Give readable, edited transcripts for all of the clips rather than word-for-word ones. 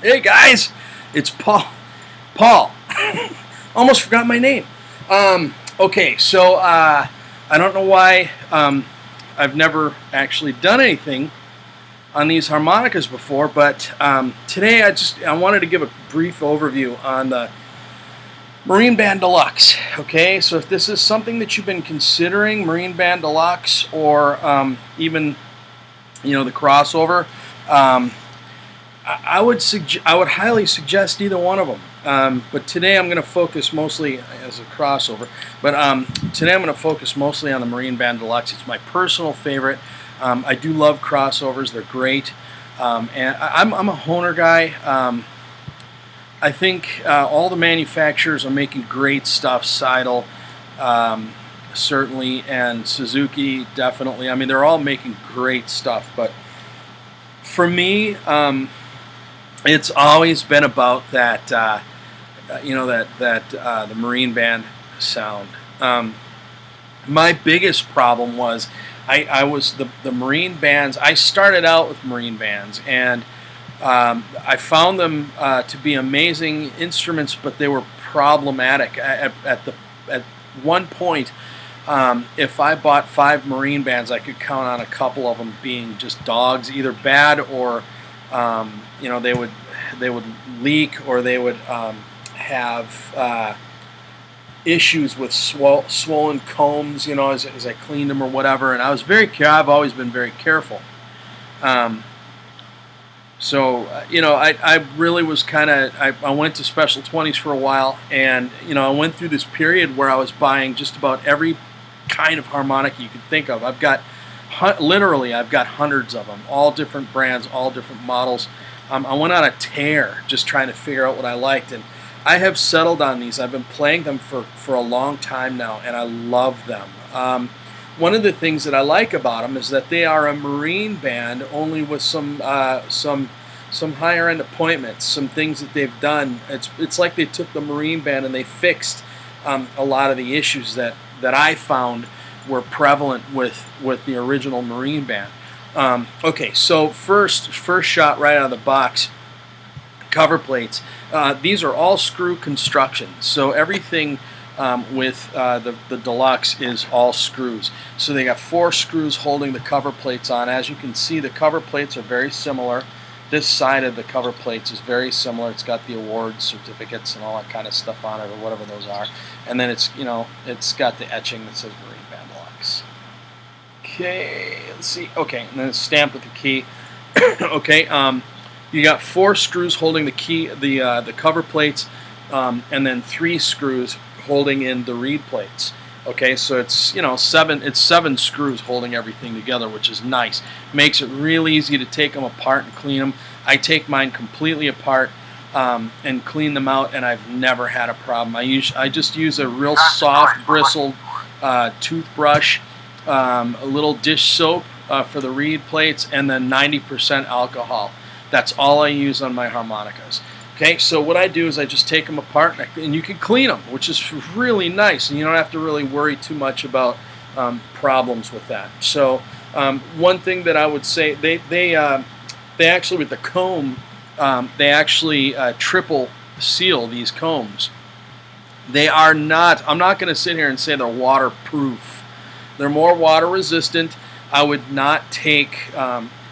Hey guys, it's Paul. Paul. Almost forgot my name. Okay, so I don't know why I've never actually done anything on these harmonicas before, but today I wanted to give a brief overview on the Marine Band Deluxe. Okay, so if this is something that you've been considering, Marine Band Deluxe, or even the crossover. I would highly suggest either one of them. But today I'm going to focus mostly as a crossover. But today I'm going to focus mostly on the Marine Band Deluxe. It's my personal favorite. I do love crossovers; they're great. And I'm a Hohner guy. I think all the manufacturers are making great stuff. Seidel, certainly, and Suzuki, definitely. I mean, they're all making great stuff. But for me, it's always been about that, the Marine Band sound. My biggest problem was I was the Marine Bands. I started out with Marine Bands, and I found them to be amazing instruments, but they were problematic. At one point, if I bought 5 Marine Bands, I could count on a couple of them being just dogs, either bad or they would leak, or they would have issues with swollen combs, as I cleaned them or whatever. And I've always been very careful. I really was I went to Special 20s for a while, and I went through this period where I was buying just about every kind of harmonica you could think of. I've got hundreds of them, all different brands, all different models. I went on a tear just trying to figure out what I liked, and I have settled on these. I've been playing them for a long time now, and I love them. One of the things that I like about them is that they are a Marine Band, only with some higher end appointments, some things that they've done. It's like they took the Marine Band and they fixed a lot of the issues that I found were prevalent with the original Marine Band. Okay, so first shot right out of the box, cover plates. These are all screw construction, so everything with the Deluxe is all screws. So they got 4 screws holding the cover plates on. As you can see, the cover plates are very similar. This side of the cover plates is very similar. It's got the award certificates and all that kind of stuff on it, or whatever those are. And then it's got the etching that says Marine Band Deluxe. Okay, let's see. Okay, and then it's stamped with the key. Okay, you got 4 screws holding the key, the cover plates, and then 3 screws holding in the reed plates. Okay, so it's 7 screws holding everything together, which is nice. Makes it real easy to take them apart and clean them. I take mine completely apart and clean them out, and I've never had a problem. I just use a real soft bristled toothbrush, a little dish soap for the reed plates, and then 90% alcohol. That's all I use on my harmonicas. Okay, so what I do is I just take them apart, and you can clean them, which is really nice, and you don't have to really worry too much about problems with that. So one thing that I would say, they actually, with the comb, they actually triple seal these combs. They are not, I'm not going to sit here and say they're waterproof. They're more water resistant. I would not take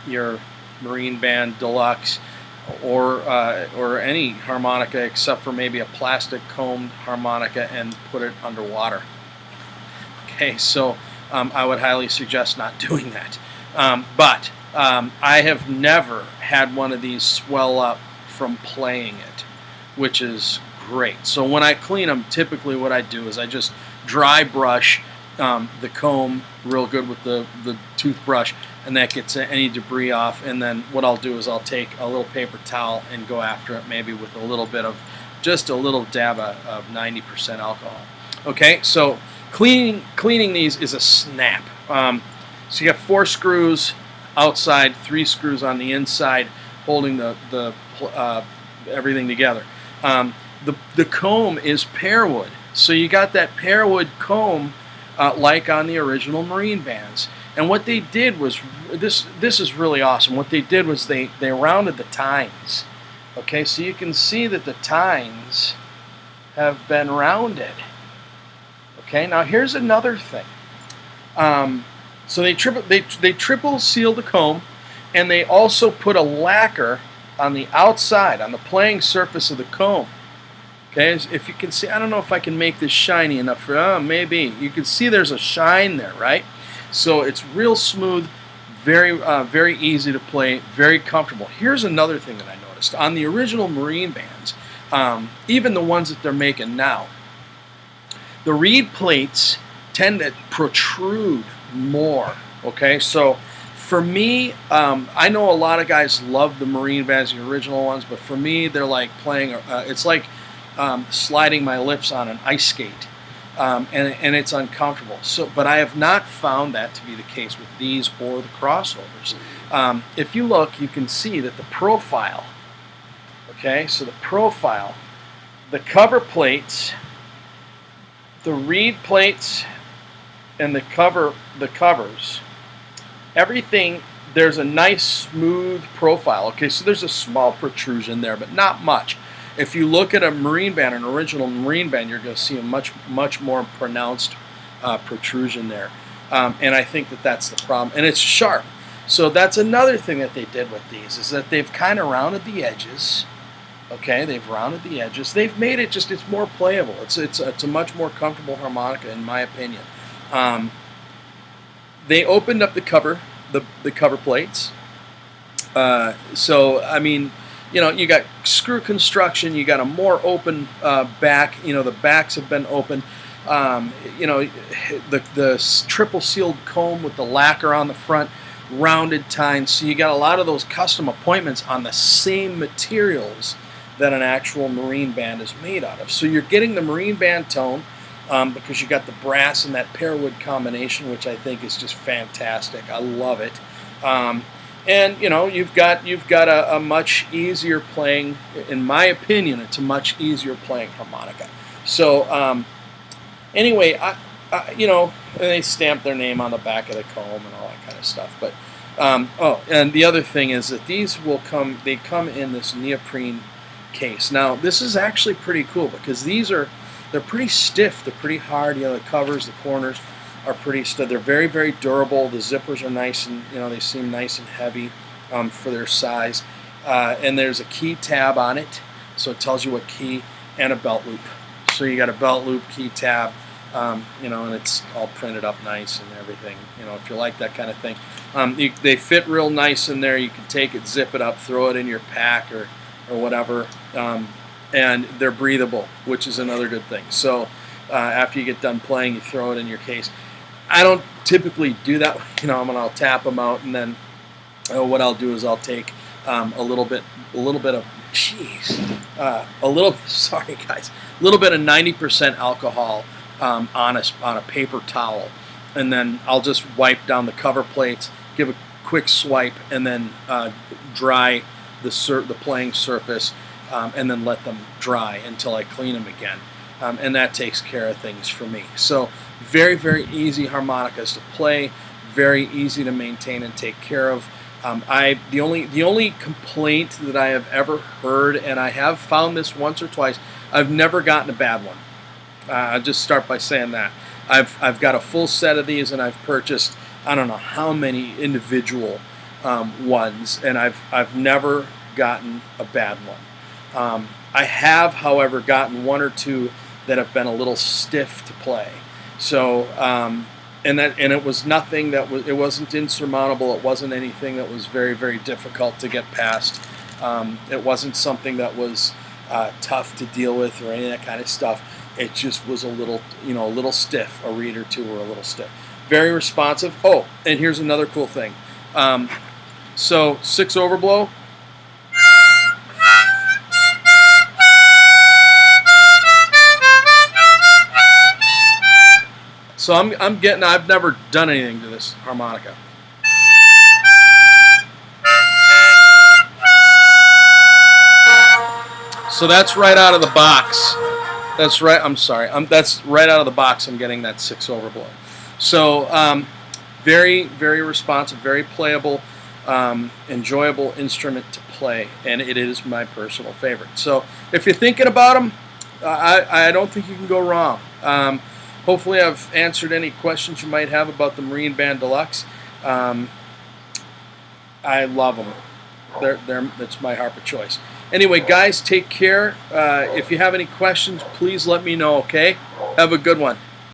your Marine Band Deluxe or any harmonica except for maybe a plastic combed harmonica and put it underwater. Okay, so I would highly suggest not doing that. But I have never had one of these swell up from playing it, which is great. So when I clean them, typically what I do is I just dry brush the comb real good with the toothbrush, and that gets any debris off. And then what I'll do is I'll take a little paper towel and go after it, maybe with a little bit of, just a little dab of 90% alcohol. Okay, so cleaning these is a snap. So you got 4 screws outside, 3 screws on the inside, holding the everything together. The comb is pear wood, so you got that pear wood comb like on the original Marine Bands. And what they did was, this is really awesome. What they did was they rounded the tines. Okay, so you can see that the tines have been rounded. Okay, now here's another thing. So they triple seal the comb, and they also put a lacquer on the outside, on the playing surface of the comb. Okay, if you can see, I don't know if I can make this shiny enough for, maybe. You can see there's a shine there, right? So it's real smooth, very easy to play, very comfortable. Here's another thing that I noticed. On the original Marine Bands, even the ones that they're making now, the reed plates tend to protrude more. Okay, so for me, I know a lot of guys love the Marine Bands, the original ones, but for me, they're like playing, it's like sliding my lips on an ice skate. And it's uncomfortable. So, but I have not found that to be the case with these or the crossovers. If you look, you can see that the profile, okay, so the profile, the cover plates, the reed plates, and the covers, everything, there's a nice smooth profile. Okay, so there's a small protrusion there, but not much. If you look at a Marine Band, an original Marine Band, you're going to see a much more pronounced protrusion there. And I think that that's the problem. And it's sharp. So that's another thing that they did with these, is that they've kind of rounded the edges. Okay, they've rounded the edges. They've made it just, it's more playable. It's a much more comfortable harmonica, in my opinion. They opened up the cover plates. So, I mean, you know, you got screw construction, you got a more open back, you know, the backs have been open. You know, the triple sealed comb with the lacquer on the front, rounded tines, so you got a lot of those custom appointments on the same materials that an actual Marine Band is made out of. So you're getting the Marine Band tone because you got the brass and that pear wood combination, which I think is just fantastic. I love it. And you know, you've got a much easier playing, in my opinion, it's a much easier playing harmonica. So anyway, you know, they stamp their name on the back of the comb and all that kind of stuff. But oh, and the other thing is that these they come in this neoprene case. Now this is actually pretty cool because they're pretty stiff, they're pretty hard. You know, the covers, the corners are pretty stiff. They're very durable. The zippers are nice, and you know, they seem nice and heavy for their size. And there's a key tab on it, so it tells you what key, and a belt loop. So you got a belt loop, key tab, you know, and it's all printed up nice and everything. You know, if you like that kind of thing, they fit real nice in there. You can take it, zip it up, throw it in your pack or whatever, and they're breathable, which is another good thing. So after you get done playing, you throw it in your case. I don't typically do that. You know, I'll tap them out, and then what I'll do is I'll take a little bit of, sorry guys, a little bit of 90% alcohol on a paper towel, and then I'll just wipe down the cover plates, give a quick swipe, and then dry the playing surface, and then let them dry until I clean them again. And that takes care of things for me. So very easy harmonicas to play, very easy to maintain and take care of. The only complaint that I have ever heard, and I have found this once or twice, I've never gotten a bad one. I'll just start by saying that. I've got a full set of these, and I've purchased I don't know how many individual ones, and I've never gotten a bad one. I have, however, gotten one or two that have been a little stiff to play. So, and it was nothing it wasn't insurmountable. It wasn't anything that was very difficult to get past. It wasn't something that was tough to deal with or any of that kind of stuff. It just was a little, you know, a little stiff. A reed or two were a little stiff. Very responsive. Oh, and here's another cool thing. So 6 overblow. So I'm getting. I've never done anything to this harmonica. So that's right out of the box. That's right. I'm sorry. That's right out of the box. I'm getting that 6 overblow. So very, very responsive, very playable, enjoyable instrument to play, and it is my personal favorite. So if you're thinking about them, I don't think you can go wrong. Hopefully I've answered any questions you might have about the Marine Band Deluxe. I love them. That's my harp of choice. Anyway, guys, take care. If you have any questions, please let me know, okay? Have a good one.